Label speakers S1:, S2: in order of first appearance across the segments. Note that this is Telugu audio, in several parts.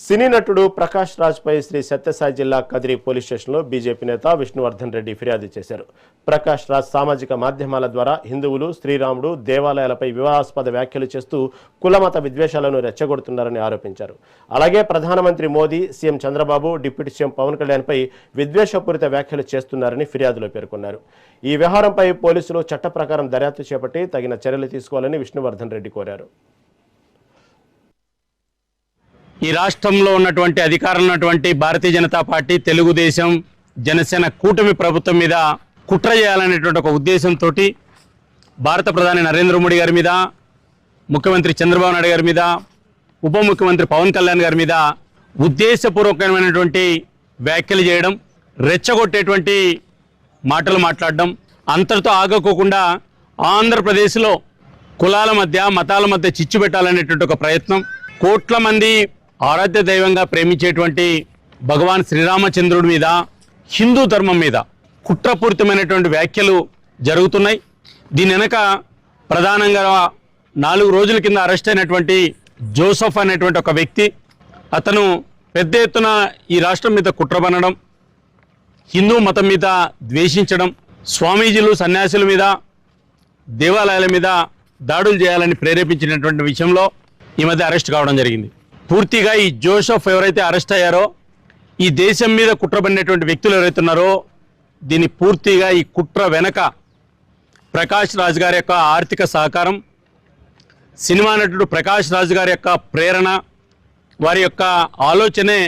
S1: సినీ నటుడు ప్రకాష్ రాజ్ పై శ్రీ సత్యసాయి జిల్లా కదిరి పోలీస్ స్టేషన్లో బీజేపీ నేత విష్ణువర్ధన్ రెడ్డి ఫిర్యాదు చేశారు. ప్రకాష్ రాజ్ సామాజిక మాధ్యమాల ద్వారా హిందువులు, శ్రీరాముడు దేవాలయాలపై వివాదాస్పద వ్యాఖ్యలు చేస్తూ కులమత విద్వేషాలను రెచ్చగొడుతున్నారని ఆరోపించారు. అలాగే ప్రధానమంత్రి Modi, CM Chandrababu, deputy CM Pawan కళ్యాణ్పై విద్వేషపూరిత వ్యాఖ్యలు చేస్తున్నారని ఫిర్యాదులో పేర్కొన్నారు. ఈ వ్యవహారంపై పోలీసులు చట్ట ప్రకారం దర్యాప్తు చేపట్టి తగిన చర్యలు తీసుకోవాలని విష్ణువర్ధన్ రెడ్డి కోరారు.
S2: ఈ రాష్ట్రంలో ఉన్నటువంటి అధికారంలో ఉన్నటువంటి భారతీయ జనతా పార్టీ, తెలుగుదేశం, జనసేన కూటమి ప్రభుత్వం మీద కుట్ర చేయాలనేటువంటి ఒక ఉద్దేశంతో భారత ప్రధాని నరేంద్ర మోడీ గారి మీద, ముఖ్యమంత్రి చంద్రబాబు నాయుడు గారి మీద, ఉప ముఖ్యమంత్రి పవన్ కళ్యాణ్ గారి మీద ఉద్దేశపూర్వకమైనటువంటి వ్యాఖ్యలు చేయడం, రెచ్చగొట్టేటువంటి మాటలు మాట్లాడడం, అంతటితో ఆగకోకుండా ఆంధ్రప్రదేశ్లో కులాల మధ్య, మతాల మధ్య చిచ్చు పెట్టాలనేటువంటి ఒక ప్రయత్నం, కోట్ల మంది ఆరాధ్య దైవంగా ప్రేమించేటువంటి భగవాన్ శ్రీరామచంద్రుడి మీద, హిందూ ధర్మం మీద కుట్రపూరితమైనటువంటి వ్యాఖ్యలు జరుగుతున్నాయి. దీని వెనక ప్రధానంగా 4 రోజుల కింద అరెస్ట్ అయినటువంటి జోసెఫ్ అనేటువంటి ఒక వ్యక్తి, అతను పెద్ద ఎత్తున ఈ రాష్ట్రం మీద కుట్రబనడం, హిందూ మతం మీద ద్వేషించడం, స్వామీజీలు, సన్యాసుల మీద, దేవాలయాల మీద దాడులు చేయాలని ప్రేరేపించినటువంటి విషయంలో ఈ మధ్య అరెస్ట్ కావడం జరిగింది. పూర్తిగా ఈ జోసెఫ్ ఎవరైతే అరెస్ట్ అయ్యారో, ఈ దేశం మీద కుట్రబడినటువంటి వ్యక్తులు ఎవరైతే ఉన్నారో, దీన్ని పూర్తిగా ఈ కుట్ర వెనక ప్రకాష్ రాజ్ గారి యొక్క ఆర్థిక సహకారం, సినిమా నటుడు ప్రకాష్ రాజ్ గారి యొక్క ప్రేరణ, వారి యొక్క ఆలోచనే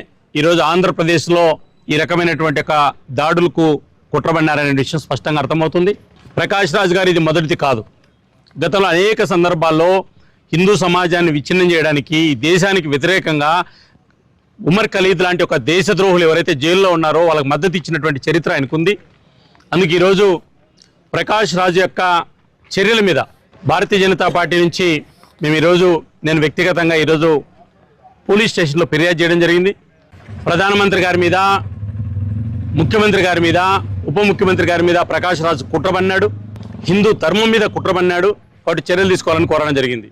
S2: ఈరోజు ఆంధ్రప్రదేశ్లో ఈ రకమైనటువంటి ఒక దాడులకు కుట్రబడినారనే విషయం స్పష్టంగా అర్థమవుతుంది. ప్రకాష్ రాజ్ గారు ఇది మొదటిది కాదు. గతంలో అనేక సందర్భాల్లో హిందూ సమాజాన్ని విచ్ఛిన్నం చేయడానికి, దేశానికి వ్యతిరేకంగా ఉమర్ ఖలీద్ లాంటి ఒక దేశద్రోహులు ఎవరైతే జైల్లో ఉన్నారో వాళ్ళకి మద్దతు ఇచ్చినటువంటి చరిత్ర ఆయనకుంది. అందుకు ఈరోజు ప్రకాష్ రాజ్ యొక్క చర్యల మీద భారతీయ జనతా పార్టీ నుంచి నేను వ్యక్తిగతంగా ఈరోజు పోలీస్ స్టేషన్లో ఫిర్యాదు చేయడం జరిగింది. ప్రధానమంత్రి గారి మీద, ముఖ్యమంత్రి గారి మీద, ఉప ముఖ్యమంత్రి గారి మీద ప్రకాష్ రాజ్ కుట్రబన్నాడు, హిందూ ధర్మం మీద కుట్రబన్నాడు. వాటి చర్యలు తీసుకోవాలని కోరడం జరిగింది.